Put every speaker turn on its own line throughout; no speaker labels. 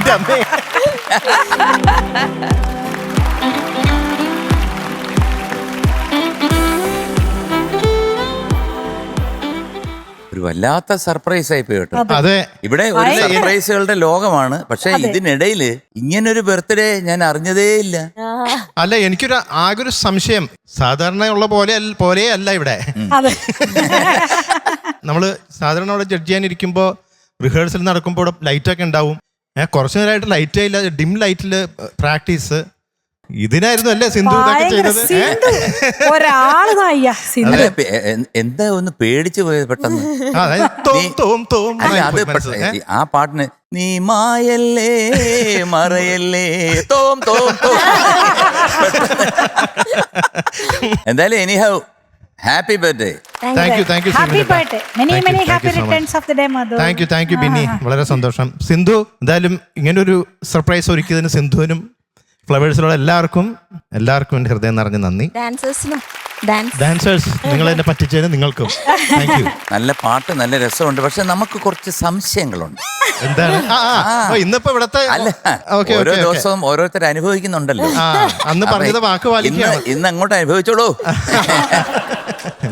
എന്റെ അമ്മേ.
ഒരു വല്ലാത്ത സർപ്രൈസ് ആയി പോയി കേട്ടോ.
അതെ,
ഇവിടെ ഒരു സർപ്രൈസുകളുടെ ലോകമാണ്. പക്ഷെ ഇതിനിടയില് ഇങ്ങനൊരു ബർത്ത്ഡേ ഞാൻ അറിഞ്ഞതേ ഇല്ല.
അല്ല എനിക്കൊരു ആകെ ഒരു സംശയം. സാധാരണ ഉള്ള പോലെ അല്ല ഇവിടെ. നമ്മള് സാധാരണ അവിടെ ജഡ്ജ് ചെയ്യാനിരിക്കുമ്പോ റിഹേഴ്സൽ നടക്കുമ്പോൾ ലൈറ്റ് ഒക്കെ ഉണ്ടാവും. കുറച്ചു നേരമായിട്ട് ലൈറ്റ് ഇല്ല, ഡിം ലൈറ്റില് പ്രാക്ടീസ്. ഇതിനായിരുന്നു അല്ലേ സിന്ധു ഇതൊക്കെ ചെയ്തത്?
എന്താ ഒന്ന് പേടിച്ചു പോയത് പെട്ടെന്ന്. ആ പാട്ടിന് നീ മായല്ലേ മറയല്ലേ തോം തോം തോം. എന്തായാലും anyhow happy birthday.
Thank you Binny, വളരെ സന്തോഷം. സിന്ധു, എന്തായാലും ഇങ്ങനൊരു സർപ്രൈസ് ഒരുക്കിയതിന് സിന്ധുവിനും ഫ്ലവേഴ്സിലുള്ള എല്ലാവർക്കും എന്റെ ഹൃദയം നിറഞ്ഞ നന്ദി. ഡാൻസേഴ്സ് നിങ്ങൾ എന്നെ പറ്റിച്ചതിന് നിങ്ങൾക്കും താങ്ക് യു.
നല്ല പാട്ട്, നല്ല രസമുണ്ട്. പക്ഷെ നമുക്ക് കുറച്ച് സംശയങ്ങളുണ്ട്.
എന്താണ്? ഇന്നിപ്പോ ഇവിടത്തെ
ഓരോ ദിവസവും ഓരോരുത്തർ അനുഭവിക്കുന്നുണ്ടല്ലോ.
അന്ന് പറഞ്ഞത് വാക്ക് പാലിക്കുകയാണ്.
ഇന്ന് അങ്ങോട്ട് അനുഭവിച്ചോളൂ.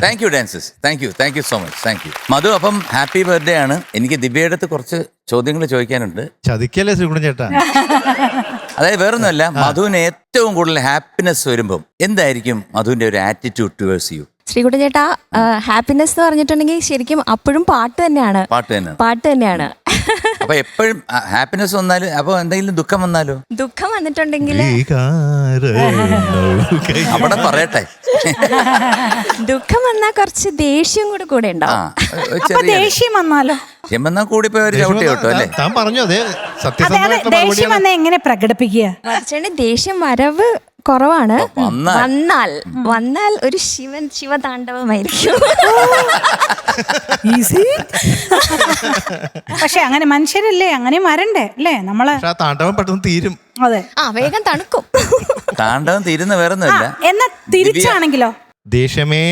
Thank you dancers, thank you so much. Thank you Madhu. അപ്പം ഹാപ്പി ബർത്ത്ഡേ ആണ്. എനിക്ക് ദിവ്യയുടെ അടുത്ത് കുറച്ച് ചോദ്യങ്ങൾ ചോദിക്കാനുണ്ട്.
ചതിക്കല്ലേ ശ്രീകുട്ടൻ ചേട്ടാ?
അതായത് വേറൊന്നുമല്ല, മധുവിന് ഏറ്റവും കൂടുതൽ ഹാപ്പിനെസ് വരുമ്പം എന്തായിരിക്കും മധുവിന്റെ ഒരു ആറ്റിറ്റ്യൂഡ് ടുവേഴ്സ് യു?
ശ്രീകുട്ടൻ ചേട്ടാ, ഹാപ്പിനെസ് എന്ന് പറഞ്ഞിട്ടുണ്ടെങ്കിൽ ശരിക്കും അപ്പോഴും പാട്ട് തന്നെയാണ്.
അപ്പൊ എപ്പോഴും ഹാപ്പിനെസ് വന്നാലും അപ്പൊ എന്തെങ്കിലും ദുഃഖം വന്നാലോ?
ദുഃഖം വന്നിട്ടുണ്ടെങ്കിൽ
അവിടെ പറയട്ടെ.
ദുഃഖം വന്നാൽ കുറച്ച് ദേഷ്യം കൂടെ ഉണ്ടാവും.
ദേഷ്യം വന്നാലോ?
കൂടി പോയി ഒരു ചവിട്ടി കേട്ടോ അല്ലേ?
താൻ പറഞ്ഞു. അതെ, സത്യസന്ധമായിട്ടുള്ള
മറുപടി. എങ്ങനെ പ്രകടിപ്പിക്കുക?
ദേഷ്യം വരവ് കുറവാണ്. വന്നാൽ ഒരു ശിവതാണ്ഡവമായിരിക്കും.
പക്ഷെ അങ്ങനെ മനുഷ്യരല്ലേ, അങ്ങനെ വരണ്ടേ അല്ലേ നമ്മള്?
താണ്ഡവം പെട്ടെന്ന് തീരും.
അതെ,
വേഗം തണുക്കും.
താണ്ഡവം തീരുന്ന വേറൊന്നുമില്ല.
എന്നാ തിരിച്ചാണെങ്കിലോ?
ദേഷ്യമേ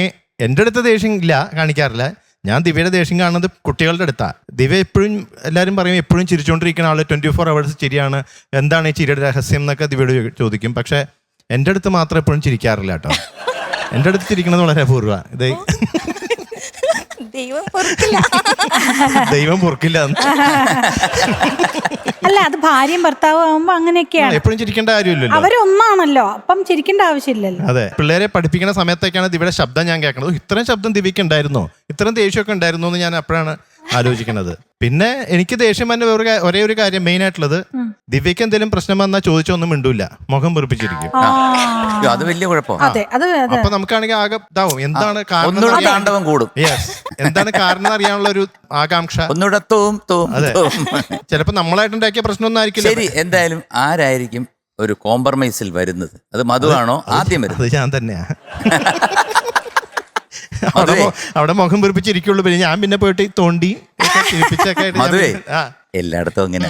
എന്റെ അടുത്ത് ദേഷ്യം ഇല്ല, കാണിക്കാറില്ല. ഞാൻ ദിവ്യയുടെ ദേഷ്യം കാണുന്നത് കുട്ടികളുടെ അടുത്താ. ദിവ്യ എപ്പോഴും എല്ലാവരും പറയും എപ്പോഴും ചിരിച്ചുകൊണ്ടിരിക്കുന്ന ആള്, 24 hours ചിരിയാണ്, എന്താണ് ഈ ചിരിയുടെ രഹസ്യം എന്നൊക്കെ ദിവ്യയോട് ചോദിക്കും. പക്ഷെ എൻ്റെ അടുത്ത് മാത്രം എപ്പോഴും ചിരിക്കാറില്ല കേട്ടോ. എൻ്റെ അടുത്ത് ചിരിക്കുന്നത് വളരെ അപൂർവ. ദൈവം പൊറുക്കില്ല.
അല്ല, അത് ഭാര്യയും ഭർത്താവും ആവുമ്പോ അങ്ങനെയൊക്കെയാണ്.
എപ്പോഴും ചിരിക്കേണ്ട കാര്യമില്ലല്ലോ,
അവരൊന്നാണല്ലോ, അപ്പം ചിരിക്കേണ്ട ആവശ്യമില്ലല്ലോ.
അതെ, പിള്ളേരെ പഠിപ്പിക്കുന്ന സമയത്തേക്കാണ് ദിവ്യയുടെ ശബ്ദം ഞാൻ കേൾക്കണത്. ഇത്രയും ശബ്ദം ദിവ്യക്ക് ഉണ്ടായിരുന്നോ, ഇത്രയും ദേഷ്യമൊക്കെ ഉണ്ടായിരുന്നോ എന്ന് ഞാൻ അപ്പോഴാണ് ആലോചിക്കുന്നത്. പിന്നെ എനിക്ക് ദേഷ്യം തന്നെ ഒരേ ഒരു കാര്യം മെയിൻ ആയിട്ടുള്ളത്, ദിവ്യക്ക് എന്തെങ്കിലും പ്രശ്നം വന്നാൽ ചോദിച്ചൊന്നും മിണ്ടൂല, മുഖം വെറുപ്പിച്ചിരിക്കും.
അത് വലിയ കുഴപ്പം.
അപ്പൊ നമുക്കാണെങ്കിൽ ആകെ ഇതാവും, എന്താണ് കാരണം, എന്താണ് കാരണം അറിയാനുള്ള ഒരു ആകാംക്ഷ.
അതെ,
ചിലപ്പോ നമ്മളായിട്ടുണ്ടാക്കിയ പ്രശ്നമൊന്നും ആയിരിക്കില്ല.
ശരി, എന്തായാലും ആരായിരിക്കും ഒരു കോംപ്രമൈസിൽ വരുന്നത്? അത് മധുവാണോ ആദ്യം വരുന്നത്?
ഞാൻ തന്നെയാ. അവിടെ മുഖം വെറുപ്പിച്ചിരിക്കുള്ളൂ. പിന്നെ ഞാൻ പിന്നെ പോയിട്ട് തോണ്ടി
എല്ലായിടത്തും അങ്ങനെ.